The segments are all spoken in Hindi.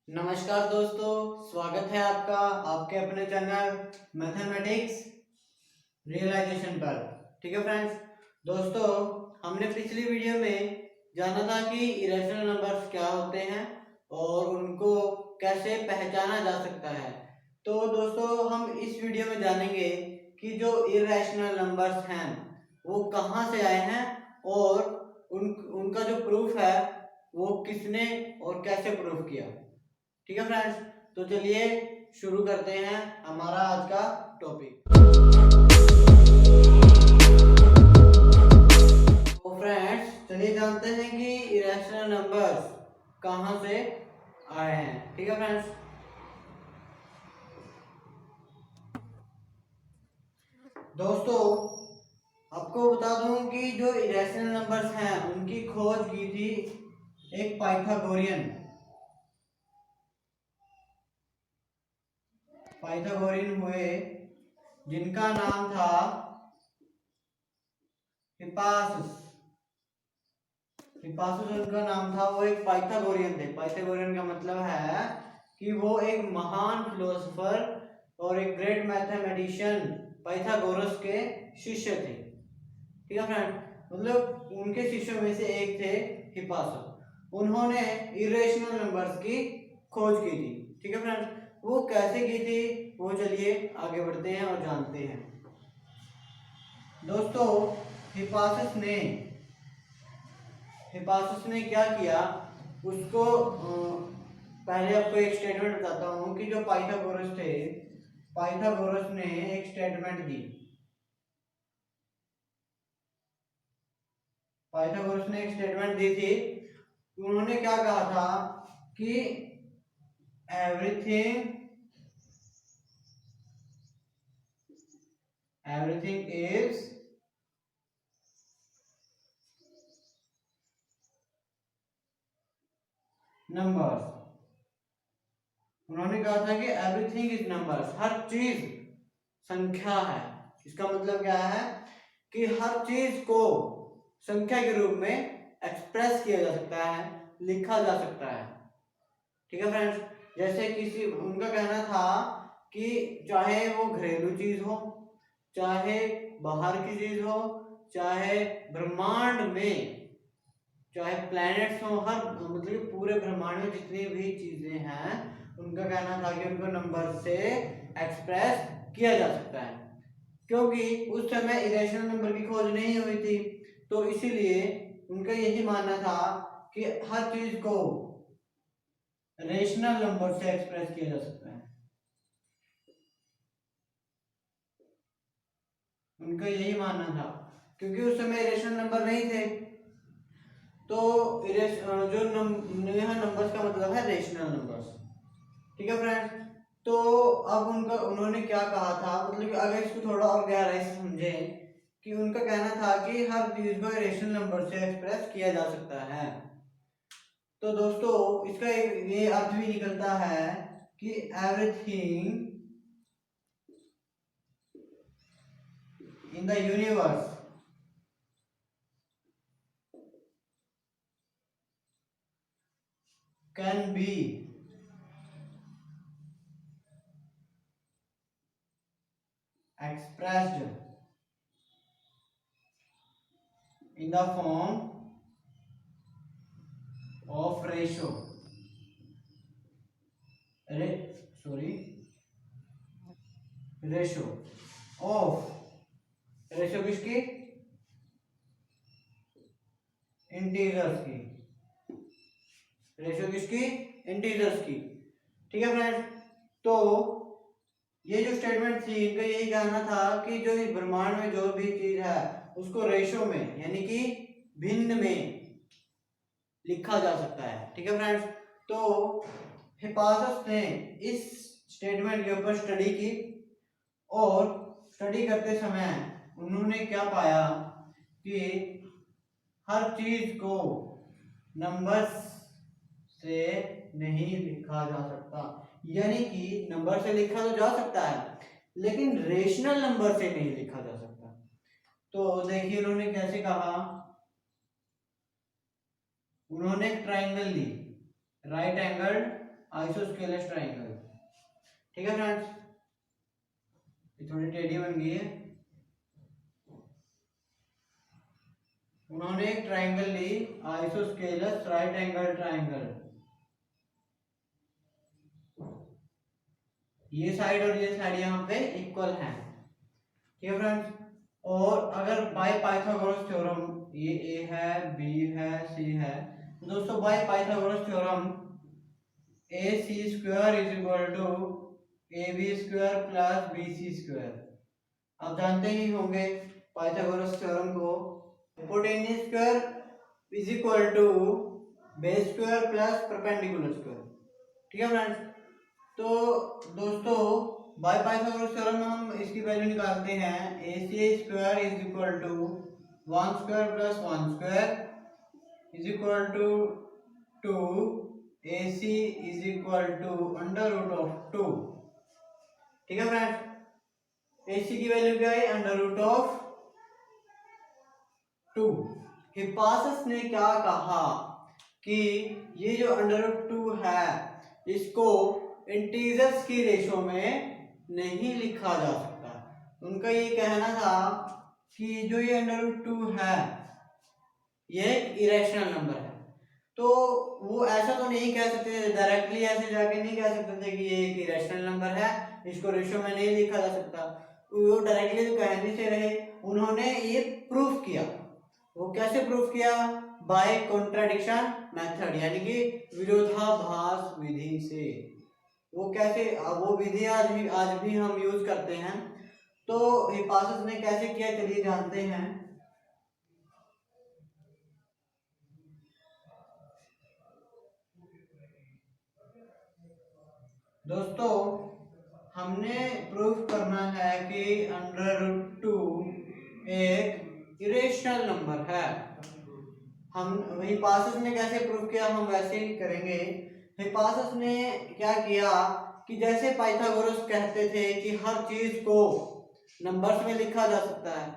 नमस्कार दोस्तों, स्वागत है आपका आपके अपने चैनल मैथमेटिक्स रियलाइजेशन पर। ठीक है फ्रेंड्स, दोस्तों हमने पिछली वीडियो में जाना था कि इरेशनल नंबर्स क्या होते हैं और उनको कैसे पहचाना जा सकता है। तो दोस्तों हम इस वीडियो में जानेंगे कि जो इरेशनल नंबर्स हैं वो कहाँ से आए हैं और उनका जो प्रूफ है वो किसने और कैसे प्रूफ किया। ठीक है फ्रेंड्स, तो चलिए शुरू करते हैं हमारा आज का टॉपिक। तो फ्रेंड्स चलिए जानते हैं कि इरेशनल नंबर्स कहाँ से आए हैं। ठीक है फ्रेंड्स, दोस्तों आपको बता दूं कि जो इरेशनल नंबर्स हैं उनकी खोज की थी एक पाइथागोरियन हुए जिनका नाम था हिपासस। उनका नाम था, वो एक पाइथागोरियन थे। पाइथागोरियन का मतलब है कि वो एक महान फिलोसोफर और एक ग्रेट मैथमेटिशियन पाइथागोरस के शिष्य थे। ठीक है फ्रेंड, मतलब उनके शिष्यों में से एक थे हिपासस। उन्होंने इरेशनल नंबर्स की खोज की थी। ठीक है फ्रेंड्स, वो कैसे की थी वो चलिए आगे बढ़ते हैं और जानते हैं। दोस्तों हिपासस ने क्या किया, उसको पहले आपको एक स्टेटमेंट बताता हूँ कि जो पाइथागोरस ने एक स्टेटमेंट दी। पाइथागोरस ने एक स्टेटमेंट दी थी। उन्होंने क्या कहा था कि एवरीथिंग इज नंबर्स। उन्होंने कहा था कि एवरीथिंग इज नंबर्स, हर चीज संख्या है। इसका मतलब क्या है कि हर चीज को संख्या के रूप में एक्सप्रेस किया जा सकता है, लिखा जा सकता है। ठीक है फ्रेंड्स, जैसे किसी उनका कहना था कि चाहे वो घरेलू चीज हो, चाहे बाहर की चीज हो, चाहे ब्रह्मांड में, चाहे प्लैनेट्स हो, हर मतलब पूरे ब्रह्मांड में जितनी भी चीजें हैं उनका कहना था कि उनको नंबर से एक्सप्रेस किया जा सकता है। क्योंकि उस समय इरेशनल नंबर की खोज नहीं हुई थी, तो इसीलिए उनका यही मानना था कि हर चीज को रेशनल नंबर से एक्सप्रेस किया जा सकता है। उनका यही मानना था क्योंकि उस समय रेशनल नंबर नहीं थे। तो यहाँ नंबर्स का मतलब है रेशनल नंबर्स। ठीक है फ्रेंड्स, तो अब उन्होंने क्या कहा था, मतलब कि अगर इसको थोड़ा और गहराई से समझें कि उनका कहना था कि हर चीज को रेशनल नंबर से एक्सप्रेस किया जा सकता है। तो दोस्तों इसका एक ये अर्थ भी निकलता है कि everything in the universe can be expressed in the form of ratio ratio of ratio किसकी, इंटीजर्स की। रेशो किसकी, इंटीजर्स की। ठीक है फ्रेंड्स, तो ये जो स्टेटमेंट थी इनका यही कहना था कि जो इस ब्रह्मांड में जो भी चीज है उसको रेशो में यानी कि भिन्न में लिखा जा सकता है। ठीक है फ्रेंड्स, तो हिपासस ने इस स्टेटमेंट के ऊपर स्टडी की और स्टडी करते समय उन्होंने क्या पाया कि हर चीज को नंबर्स से नहीं लिखा जा सकता, यानी कि नंबर से लिखा तो जा सकता है लेकिन रेशनल नंबर से नहीं लिखा जा सकता। तो देखिए उन्होंने कैसे कहा, उन्होंने एक ट्राइंगल ली, राइट एंगल्ड आइसोस्केलस ट्राइंगल। ठीक है फ्रेंड्स, ये थोड़ी टेढ़ी बन गई है। उन्होंने एक ट्राइंगल ली, आइसोस्केलस राइट एंगल ट्राइंगल। ये साइड और ये साइड यहाँ पे इक्वल है। ठीक है फ्रेंड्स, और अगर बाय पाइथागोरस थ्योरम, ये ए है, बी है, सी है, तो दोस्तों by Pythagoras theorem A C square is equal to A B square plus B C square. आप जानते ही होंगे पाइथागोरस थ्योरम को, hypotenuse square is equal to base square plus perpendicular square. ठीक है फ्रेंड्स, तो दोस्तों बाय पाइथागोरस थ्योरम में हम इसकी वैल्यू निकालते हैं, A C square is equal to 1 square plus 1 square is equal to 2, A C is equal to under root of 2। ठीक है फ्रेंड्स, AC की वैल्यू क्या है, अंडर रूट ऑफ 2। हिप्पासस ने क्या कहा कि ये जो अंडर रूट 2 है इसको इंटीजर्स की रेशो में नहीं लिखा जा सकता। उनका ये कहना था कि जो ये अंडर रूट 2 है ये एक इरेशनल नंबर है। तो वो ऐसा तो नहीं कह सकते डायरेक्टली, ऐसे जाके नहीं कह सकते थे कि ये एक इरेशनल नंबर है, इसको रेशो में नहीं लिखा जा सकता। वो डायरेक्टली तो कहने से रहे, उन्होंने ये प्रूफ किया। वो कैसे प्रूफ किया, बाय कॉन्ट्राडिक्शन मेथड, यानी कि विरोधाभास विधि से। वो कैसे, वो विधि आज भी हम यूज करते हैं। तो हिप्पासस ने कैसे किया चलिए जानते हैं। दोस्तों हमने प्रूफ करना है कि अंडर रूट 2 एक इरेशनल नंबर है। हम हिप्पासस ने कैसे प्रूफ किया, हम वैसे ही करेंगे। हिप्पासस ने क्या किया कि जैसे पाइथागोरस कहते थे कि हर चीज को नंबर्स में लिखा जा सकता है,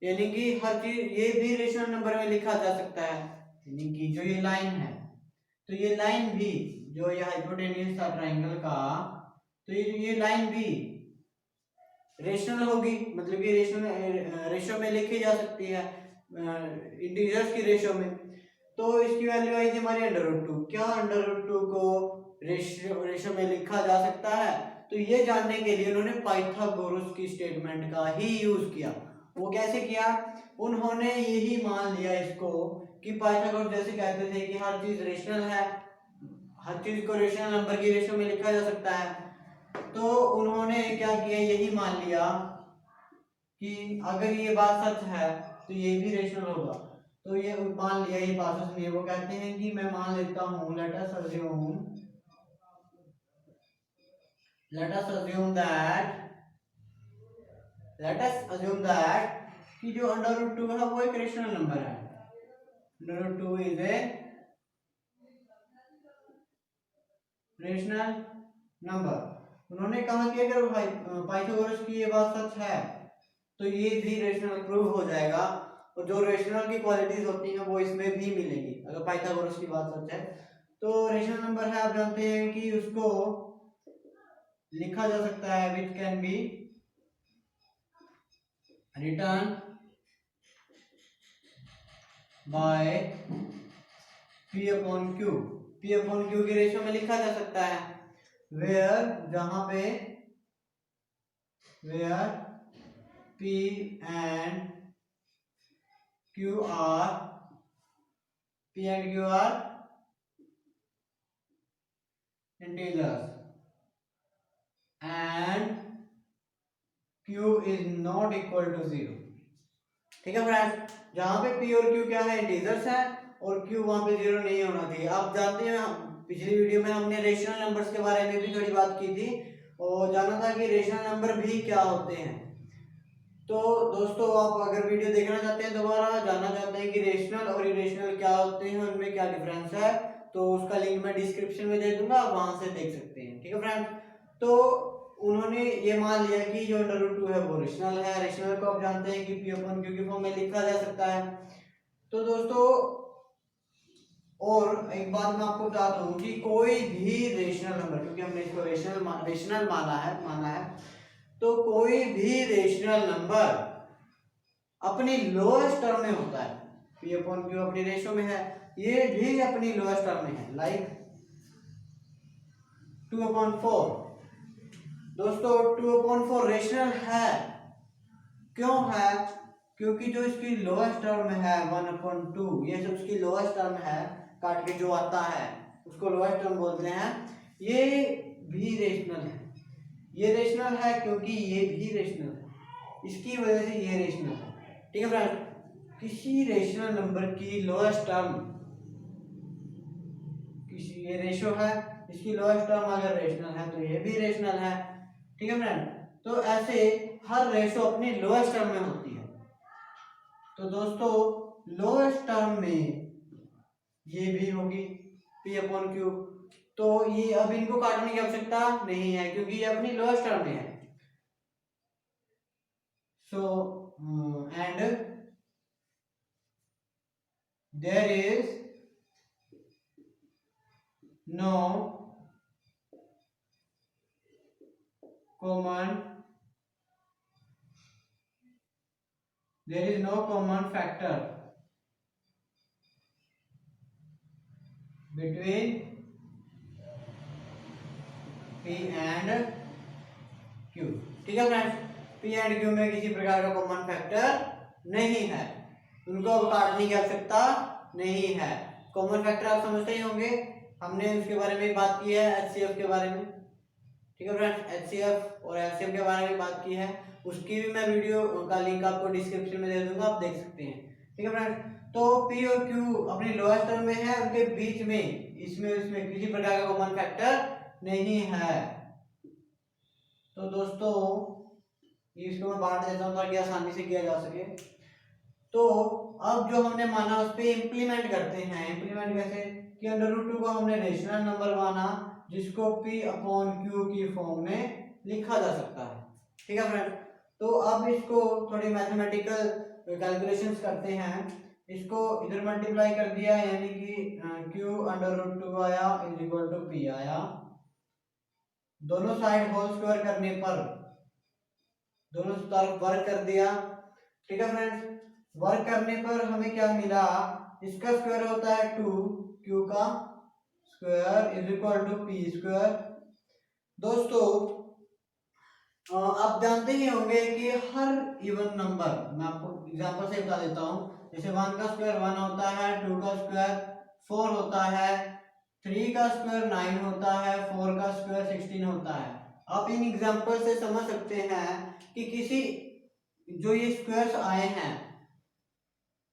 यानी कि हर चीज, ये भी रेशनल नंबर में लिखा जा सकता है, यानी कि जो ये लाइन है, तो ये लाइन भी, जो ये हाइपोटेन्यूज था ट्राइंगल का, तो ये लाइन भी रेशनल होगी, मतलब कि रेशनल रेशो में लिखी जा सकती है, इंटीजर्स की रेशो में। तो इसकी वैल्यू आई थी हमारी अंडर रूट 2। क्या अंडर रूट 2 को रेशो में लिखा जा सकता है, तो ये जानने के लिए उन्होंने पाइथागोरस की स्टेटमेंट का ही यूज किया। वो कैसे किया, उन्होंने यही मान लिया इसको कि पाइथागोरस जैसे कहते थे कि हर चीज रेशनल है, हर चीज को रेशनल नंबर की रेशो में लिखा जा सकता है, तो उन्होंने क्या किया, यही मान लिया कि अगर ये बात सच है तो ये भी रेशनल होगा। तो ये मान लिया ये पाइथागोरस ने। वो कहते हैं कि मैं मान लेता हूं, लेट अस अज्यूम दैट कि जो अंडर रूट 2 है वो एक रेशनल नंबर है। Under root 2 is a rational number. उन्होंने कहा कि अगर पाइथागोरस की ये बात सच है तो ये भी रेशनल प्रूव हो जाएगा, और जो रेशनल की क्वालिटीज होती हैं वो इसमें भी मिलेंगी अगर पाइथागोरस की बात सच है। तो रेशनल नंबर है, आप जानते हैं कि उसको लिखा जा सकता है, which can be written by P upon Q। P upon Q की रेशो में लिखा जा सकता है, वेयर जहां पे where P and Q are integers and Q is not equal to 0। ठीक है फ्रेंड्स, जहां पे P और Q क्या है, इंटीजर्स है, और Q वहां पे 0 नहीं होना चाहिए। आप जानते हैं पिछली वीडियो में हमने रेशनल नंबर्स के बारे में भी थोड़ी बात की थी और जाना था कि रेशनल नंबर भी क्या होते हैं। तो दोस्तों आप अगर वीडियो देखना चाहते हैं, दोबारा जानना चाहते हैं कि रेशनल और इरेशनल क्या होते हैं, उनमें क्या डिफरेंस है, तो उसका लिंक मैं डिस्क्रिप्शन में दे दूंगा, आप वहां से देख सकते हैं। ठीक है फ्रेंड्स, तो उन्होंने ये मान लिया कि जो अंडर रूट 2 है वो रेशनल है। रेशनल को आप जानते हैं कि P अपॉन Q की फॉर्म में लिखा जा सकता है। तो दोस्तों और एक बात मैं आपको बता दूं कि कोई भी रेशनल नंबर, क्योंकि हमने इसको रेशनल माना है, तो कोई भी रेशनल नंबर अपनी लोएस्ट टर्म में होता है। पी अपॉन क्यू अपनी रेशो में है, ये भी अपनी लोएस्ट टर्म में है, लाइक 2/4। दोस्तों 2/4 रेशनल है, क्यों है? क्योंकि जो इसकी लोएस्ट टर्म है 1/2, ये जो उसकी लोएस्ट टर्म है, काट के जो आता है उसको लोएस्ट टर्म बोलते हैं, ये भी रेशनल है। ये रेशनल है क्योंकि ये भी रेशनल है, इसकी वजह से ये रेशनल है। ठीक है फ्रेंड, किसी रेशनल नंबर की लोएस्ट टर्म, किसी ये रेशो है, इसकी लोएस्ट टर्म अगर रेशनल है तो ये भी रेशनल है। ठीक है फ्रेंड, तो ऐसे हर रेशो अपनी लोएस्ट टर्म में होती है। तो दोस्तों लोएस्ट टर्म में ये भी होगी P अपॉन Q, तो ये अब इनको काटने की आवश्यकता नहीं है क्योंकि ये अपनी लोएस्ट टर्म में है। So and there is no common factor between P and Q। ठीक है फ्रेंड्स, P एंड Q में किसी प्रकार का कॉमन फैक्टर नहीं है, उनको काटने की आवश्यकता नहीं है। कॉमन फैक्टर आप समझते ही होंगे, हमने उसके बारे में बात की है, HCF के बारे में। ठीक है फ्रेंड्स, HCF और LCM के बारे में बात की है, उसकी भी मैं वीडियो का लिंक आपको डिस्क्रिप्शन में दे दूंगा, आप देख सकते हैं। ठीक है फ्रेंड्स, तो P और Q अपनी लोएस्ट टर्म में है, उनके बीच में इसमें किसी प्रकार का कॉमन फैक्टर नहीं है। तो दोस्तों इसको मैं बांट देता हूँ ताकि आसानी से किया जा सके। तो अब जो हमने माना उस पर इम्प्लीमेंट करते हैं। इम्प्लीमेंट कैसे? कि √2 को हमने रेशनल नंबर माना जिसको P अपॉन Q की फॉर्म में लिखा जा सकता है। ठीक है फ्रेंड, तो अब इसको थोड़ी मैथमेटिकल कैलकुलेशंस करते हैं। इसको इधर मल्टीप्लाई कर दिया, यानी कि Q√2 आया इज इक्वल टू P आया। दोनों साइड होल स्क्वायर करने पर दोनों तरफ वर्क कर दिया। ठीक है फ्रेंड्स, वर्क करने पर हमें क्या मिला? इसका स्क्वायर होता है 2, Q का square is equal to P square. दोस्तों आप जानते ही होंगे कि हर इवन नंबर, मैं आपको एग्जांपल से बता देता हूँ, जैसे 1 का स्क्वायर 1 होता है, 2 का स्क्वायर 4 होता है, 3 का स्क्वायर 9 होता है, 4 का स्क्वायर 16 होता है। आप इन एग्जांपल से समझ सकते हैं कि किसी जो ये स्क्वायर्स आए हैं,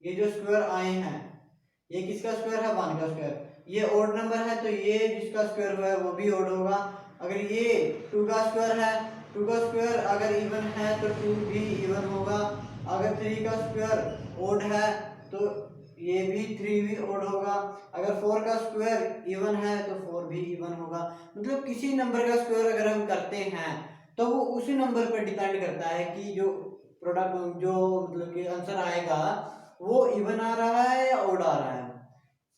ये जो स्क्वायर आए हैं, ये किसका स्क्वायर है? 1 का स्क्वायर। ये ओड नंबर है तो ये जिसका स्क्वायर हुआ है वो भी ओड होगा। अगर ये 2 का स्क्वायर है, 2 का स्क्वायर अगर इवन है तो 2 भी इवन होगा। अगर 3 का स्क्वायर ओड है तो ये भी 3 भी ओड होगा। अगर 4 का स्क्वायर इवन है तो 4 भी इवन होगा। मतलब किसी नंबर का स्क्वायर अगर हम करते हैं तो वो उसी नंबर पर डिपेंड करता है कि जो प्रोडक्ट, जो मतलब कि आंसर आएगा वो इवन आ रहा है या ओड आ रहा है।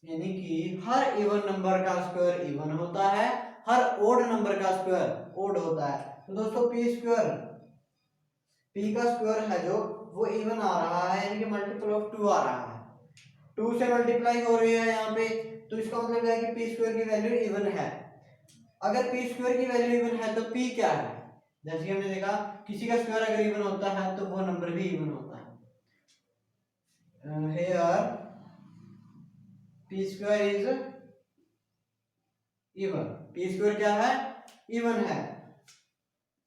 यानी कि हर इवन नंबर का स्क्वायर इवन होता है, हर ओड नंबर का स्क्वायर ओड होता है। तो दोस्तों P स्क्वायर, P का स्क्वायर है जो वो इवन आ रहा है, यानी कि मल्टीपल ऑफ 2 आ रहा है, 2 से मल्टीप्लाई हो रही है यहाँ पे, तो इसका मतलब है कि P स्क्वायर की वैल्यू इवन है। अगर P स्क्वायर की वैल्यू इवन है तो P क्या है? जैसे कि हमने देखा किसी का स्क्वायर अगर इवन होता है तो वो नंबर भी इवन होता है। Here P square is even, P square क्या है? इवन है।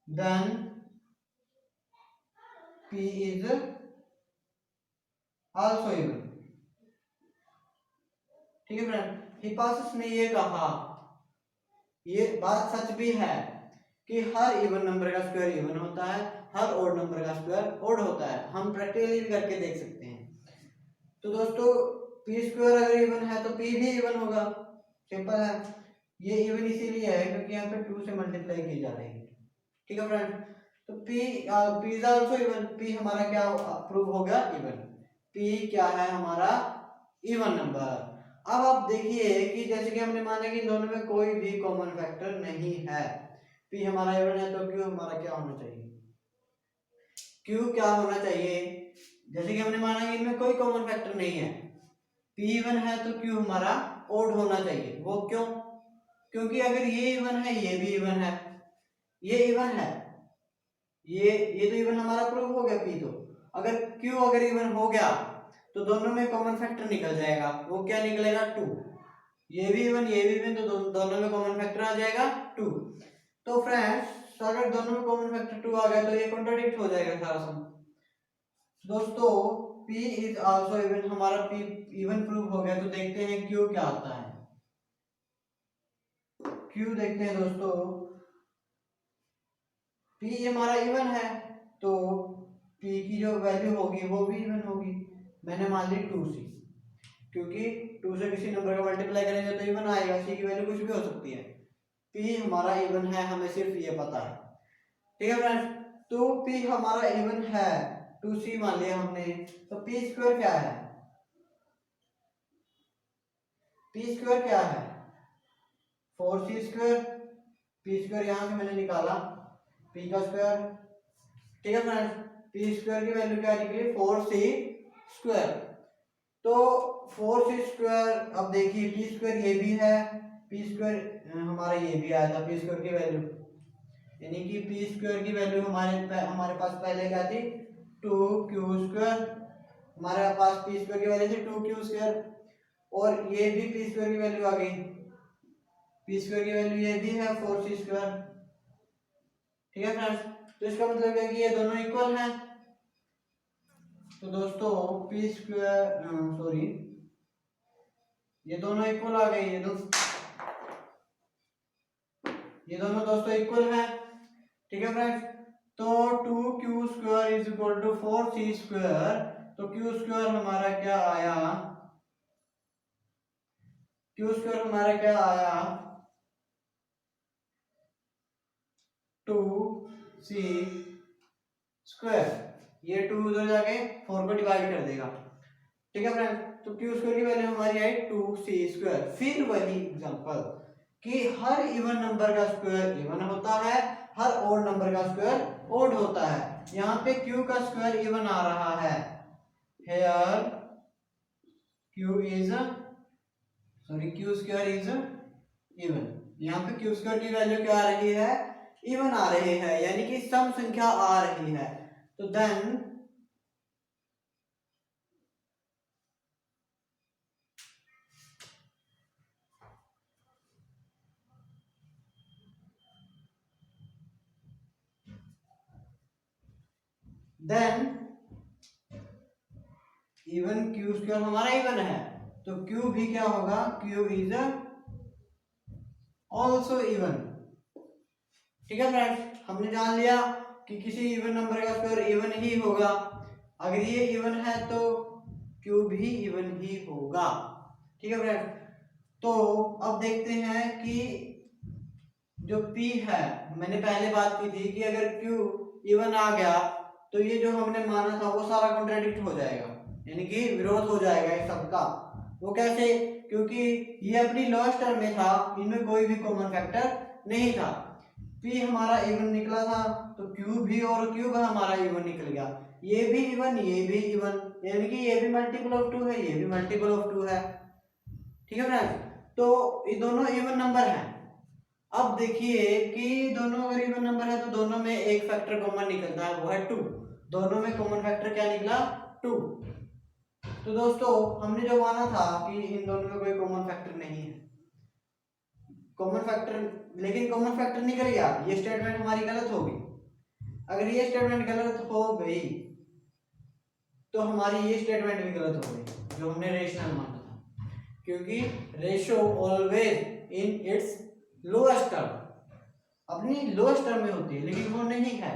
Then P is also even. ठीक है फ्रेंड, हिपार्सिस ने ये कहा, ये बात सच भी है कि हर इवन नंबर का स्क्वायर इवन होता है, हर ओड नंबर का स्क्वायर ओड होता है। हम प्रैक्टिकली भी करके देख सकते हैं। तो दोस्तों P स्क्वायर अगर इवन है तो P भी इवन होगा, सिंपल है। ये इवन इसीलिए है क्योंकि यहाँ पे 2 से मल्टीप्लाई की जा रही है। ठीक है फ्रेंड, तो P is also even. P हमारा क्या प्रूव हो गया? इवन। P क्या है? हमारा इवन नंबर। अब आप देखिए कि जैसे कि हमने माना कि दोनों में कोई भी कॉमन फैक्टर नहीं है, पी हमारा इवन है तो क्यू हमारा क्या होना चाहिए, क्यू क्या होना चाहिए। जैसे कि हमने माना कि इनमें कोई कॉमन फैक्टर नहीं है, पी इवन है तो क्यू हमारा ओड होना चाहिए। वो क्यों? क्योंकि अगर ये इवन है ये भी इवन है, ये इवन है, ये तो इवन हमारा प्रूव हो गया पी। तो अगर क्यू अगर इवन हो गया तो दोनों में कॉमन फैक्टर निकल जाएगा। वो क्या निकलेगा? 2। ये भी इवन ये भी इवन, तो दोनों में कॉमन फैक्टर आ जाएगा 2। तो फ्रेंड्स अगर दोनों में कॉमन फैक्टर 2 आ गया तो ये कॉन्ट्राडिक्ट हो जाएगा सारा सम। दोस्तों P इज आल्सो इवन, हमारा P इवन प्रूव हो गया। तो देखते हैं Q क्या आता है। Q देखते हैं दोस्तों, P हमारा इवन है तो P की जो वैल्यू होगी वो भी इवन होगी। मैंने मान ली 2C, क्योंकि 2 से किसी नंबर का मल्टीप्लाई करेंगे तो इवन आएगा। C की वैल्यू कुछ भी हो सकती है। P हमारा इवन है, हमें सिर्फ ये पता है। ठीक है फ्रेंड्स, तो P हमारा इवन है, 2C मान लिया हमने। तो P स्क्वायर क्या है? P स्क्वायर क्या है? 4C square. P स्क्वायर यहाँ से मैंने निकाला, P का स्क्वायर। ठीक है फ्रेंड्स, P स्क्वायर की वैल्यू क्या निकली? 4C square. तो 4C स्क्वायर, अब देखिए P स्क्वायर ये भी है, P स्क्वायर हमारा ये भी आया था P स्क्वायर की वैल्यू, यानी कि P स्क्वायर की वैल्यू हमारे पास पहले क्या थी? 2Q square. हमारे पास P स्क्वायर की वैल्यू थी 2Q स्क्वायर, और ये भी P स्क्वायर की वैल्यू आ गई। P स्क्वायर की वैल्यू ये भी है 4C स्क्वायर। ठीक है फ्रेंड्स, तो इसका मतलब है कि ये दोनों इक्वल हैं। तो दोस्तों P स्क्वायर, सॉरी, ये दोनों इक्वल आ गए, ये दोनों दोस्तों इक्वल हैं। ठीक है फ्रेंड्स, तो 2Q square is equal to 4C square. तो Q स्क्वायर हमारा क्या आया? Q स्क्वायर हमारा क्या आया? 2C square. ये 2 उधर जाके 4 को डिवाइड कर देगा। ठीक है फ्रेंड, तो Q स्क्वायर की वैल्यू हमारी आई 2C स्क्वायर। फिर वही एग्जांपल कि हर इवन नंबर का स्क्वायर इवन होता है, हर ओड नंबर का स्क्वायर ओड होता है। यहाँ पे Q का स्क्वायर इवन आ रहा है, here Q square is even. यहाँ पे Q स्क्वायर की वैल्यू क्या आ रही है? इवन आ रही है, यानी कि सम संख्या आ रही है। तो देन इवन Q स्क्वायर हमारा इवन है, तो Q भी क्या होगा? Q is also even. ठीक है फ्रेंड्स, हमने जान लिया कि किसी इवन नंबर का स्क्वायर इवन ही होगा। अगर ये इवन है तो Q भी इवन ही होगा। ठीक है फ्रेंड्स, तो अब देखते हैं कि जो P है, मैंने पहले बात की थी कि अगर Q इवन आ गया तो ये जो हमने माना था वो सारा कॉन्ट्राडिक्ट हो जाएगा, यानी कि विरोध हो जाएगा इस सबका। वो कैसे? क्योंकि ये अपनी लोएस्ट टर्म में था, इनमें कोई भी कॉमन फैक्टर नहीं था। P हमारा इवन निकला था तो Q भी और Q भी हमारा इवन निकल गया। ये भी इवन ये भी इवन, यानी कि ये भी मल्टीपल ऑफ 2 है, ये भी मल्टीपल ऑफ 2 है। ठीक है फ्रेंड्स, तो ये दोनों इवन नंबर हैं। अब देखिए कि दोनों अगर इवन नंबर है तो दोनों में एक फैक्टर कॉमन निकलता है, वो है 2। दोनों में कॉमन फैक्टर क्या निकला? 2। तो दोस्तों हमने जो माना था कि इन दोनों में कोई कॉमन फैक्टर नहीं है, कॉमन फैक्टर, लेकिन कॉमन फैक्टर निकल गया, ये स्टेटमेंट हमारी गलत हो गई। अगर ये स्टेटमेंट गलत हो गई तो हमारी ये स्टेटमेंट भी गलत हो गई जो हमने रेशनल माना था, क्योंकि ratio always in its lowest term, अपनी लोएस्ट टर्म में होती है, लेकिन वो नहीं है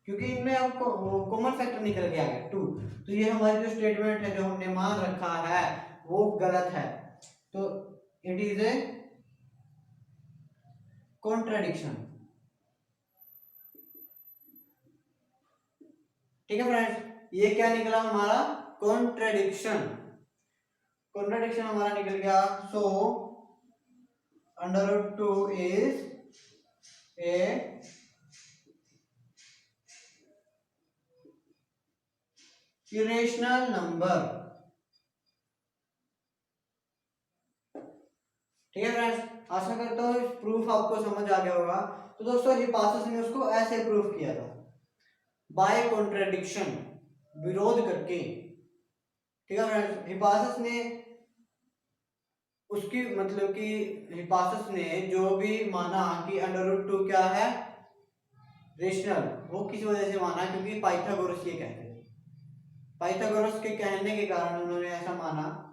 क्योंकि इनमें आपको कॉमन फैक्टर निकल के आ गया 2। तो ये हमारी जो स्टेटमेंट है जो हमने मान रखा है वो गलत है। तो इट इज ए कॉन्ट्रडिक्शन। ठीक है फ्रेंड्स, ये क्या निकला हमारा? कॉन्ट्रडिक्शन। कॉन्ट्राडिक्शन हमारा निकल गया। सो √2 इज ए इरेशनल नंबर। ठीक है फ्रेंड्स, आशा करता हूँ इस प्रूफ आपको समझ आ गया होगा। तो दोस्तों हिपासस ने उसको ऐसे प्रूफ किया था, बाय कॉन्ट्रडिक्शन, विरोध करके। ठीक है फ्रेंड्स, हिपासस ने उसकी मतलब कि हिपासस ने जो भी माना कि √2 क्या है, रेशनल, वो किस वजह से माना, क्योंकि पाइथागोरस ये कहते थे। पाइथागोरस के कहने के कारण उन्होंने ऐसा माना।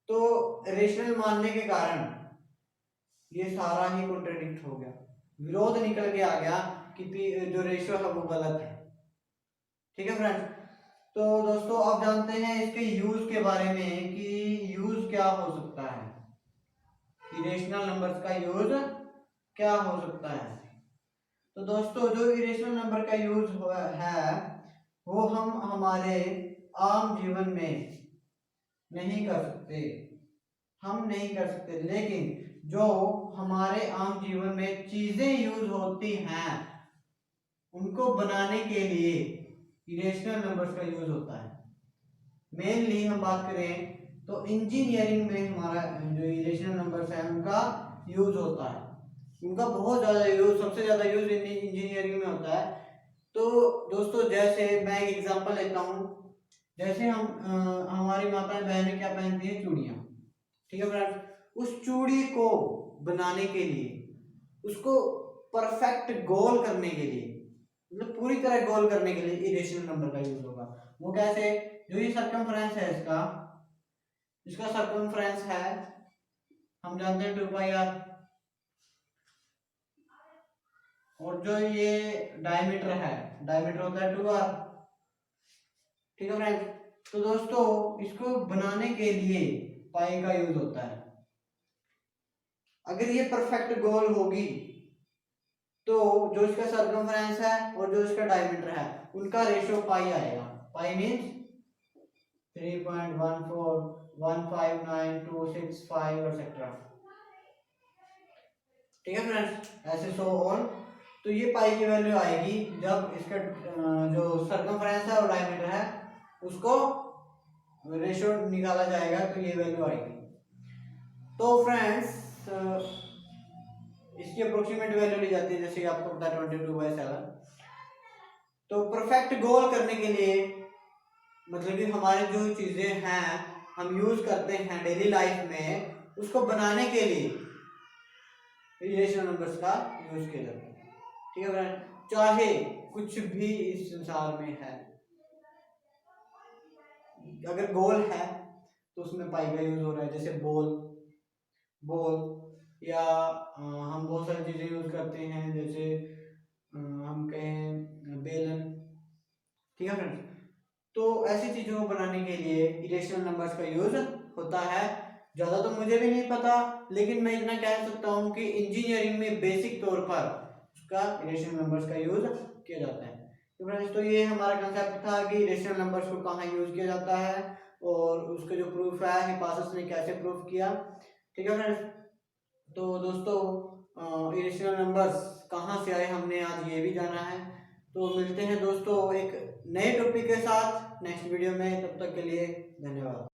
तो रेशनल मानने के कारण ये सारा ही कॉन्ट्रडिक्ट हो गया, विरोध निकल के आ गया कि जो रेशियो है वो गलत है। ठीक है फ्रेंड्स, तो दोस्तों आप जानते हैं इसके यूज के बारे में कि यूज क्या हो सकता है, इरेशनल नंबर्स का यूज क्या हो सकता है। तो दोस्तों जो इरेशनल नंबर का यूज है वो हम हमारे आम जीवन में नहीं कर सकते, हम नहीं कर सकते, लेकिन जो हमारे आम जीवन में चीजें यूज होती हैं उनको बनाने के लिए इरेशनल नंबर्स का यूज होता है। मेनली हम बात करें तो इंजीनियरिंग में हमारा जो इरेशनल नंबर्स है उनका यूज होता है, उनका बहुत ज़्यादा यूज, सबसे ज़्यादा यूज इंजीनियरिंग में होता है। तो दोस्तों जैसे मैं एक एग्जांपल लेता हूँ, जैसे हम हमारी माताएं बहनें क्या पहनती हैं, चूड़ियाँ। ठीक है फ्रेंड्स, उस चूड़ी को बनाने के लिए, उसको परफेक्ट गोल करने के लिए, मतलब पूरी तरह गोल करने के लिए इरेशनल नंबर का यूज होगा। वो कैसे, जो ये सर्कमफ्रेंस है इसका सर्कमफ्रेंस है, हम जानते हैं 2πr, और जो ये डायमीटर है, डायमीटर होता है 2r। ठीक है फ्रेंड्स, तो दोस्तों इसको बनाने के लिए पाई का यूज होता है। अगर ये परफेक्ट गोल होगी तो जो इसका सर्कमफ्रेंस है और जो इसका डायमीटर है उनका रेशियो पाई आएगा। पाई मींस 3.14159265 एक्सेट्रा। ठीक है फ्रेंड्स, ऐसे सो ऑन। तो ये पाई की वैल्यू आएगी जब इसका जो सर्कमफ्रेंस है और डायमीटर है उसको रेशियो निकाला जाएगा, तो ये वैल्यू आएगी। तो फ्रेंड्स इसकी अप्रोक्सीमेट वैल्यू ली जाती है, जैसे कि आपको पता है 22/7। तो परफेक्ट गोल करने के लिए, मतलब कि हमारी जो चीजें हैं हम यूज करते हैं डेली लाइफ में, उसको बनाने के लिए इरेशनल नंबर्स का यूज किया जाता है। ठीक है फ्रेंड, चाहे कुछ भी इस संसार में है, अगर गोल है तो उसमें पाई का यूज हो रहा है। जैसे बॉल या हम बहुत सारी चीजें यूज करते हैं, जैसे हम कहें बेलन। ठीक है फ्रेंड्स, तो ऐसी चीजों को बनाने के लिए इरेशनल नंबर्स का यूज होता है। ज्यादा तो मुझे भी नहीं पता, लेकिन मैं इतना कह सकता हूँ कि इंजीनियरिंग में बेसिक तौर पर उसका इरेशनल नंबर्स का यूज किया जाता है। तो फ्रेंड्स, तो ये हमारा कंसेप्ट था कि इरेशनल नंबर्स को कहाँ यूज किया जाता है और उसके जो प्रूफ है हिपासस ने कैसे प्रूफ किया। ठीक है फ्रेंड्स, तो दोस्तों इरेशनल नंबर्स कहाँ से आए हमने आज ये भी जाना है। तो मिलते हैं दोस्तों एक नए टॉपिक के साथ नेक्स्ट वीडियो में, तब तक के लिए धन्यवाद।